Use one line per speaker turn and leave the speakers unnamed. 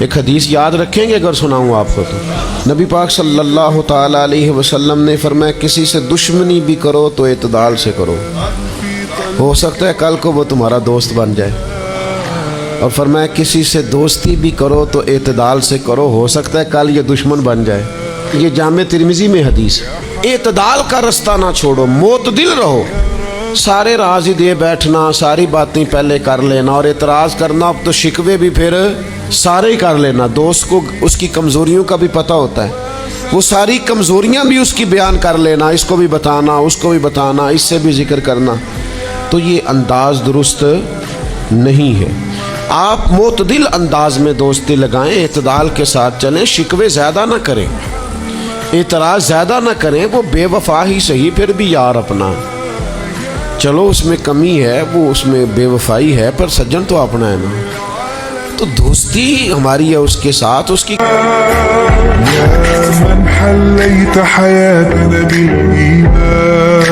ایک حدیث یاد رکھیں گے اگر سناؤں آپ کو تو؟ نبی پاک صلی اللہ تعالیٰ علیہ وسلم نے فرمایا کسی سے دشمنی بھی کرو تو اعتدال سے کرو، ہو سکتا ہے کل کو وہ تمہارا دوست بن جائے، اور فرمایا کسی سے دوستی بھی کرو تو اعتدال سے کرو، ہو سکتا ہے کل یہ دشمن بن جائے۔ یہ جامع ترمذی میں حدیث ہے۔ اعتدال کا رستہ نہ چھوڑو، معتدل رہو، سارے راز ہی دے بیٹھنا، ساری باتیں پہلے کر لینا اور اعتراض کرنا، اب تو شکوے بھی پھر سارے ہی کر لینا۔ دوست کو اس کی کمزوریوں کا بھی پتہ ہوتا ہے، وہ ساری کمزوریاں بھی اس کی بیان کر لینا، اس کو بھی بتانا، اس کو بھی بتانا، اس سے بھی ذکر کرنا، تو یہ انداز درست نہیں ہے۔ آپ معتدل انداز میں دوستی لگائیں، اعتدال کے ساتھ چلیں، شکوے زیادہ نہ کریں، اعتراض زیادہ نہ کریں، وہ بے وفا ہی صحیح پھر بھی یار اپنا، چلو اس میں کمی ہے، وہ اس میں بے وفائی ہے، پر سجن تو اپنا ہے نا، تو دوستی ہماری ہے اس کے ساتھ، اس کی
يا من حليت حياتنا بالإيمان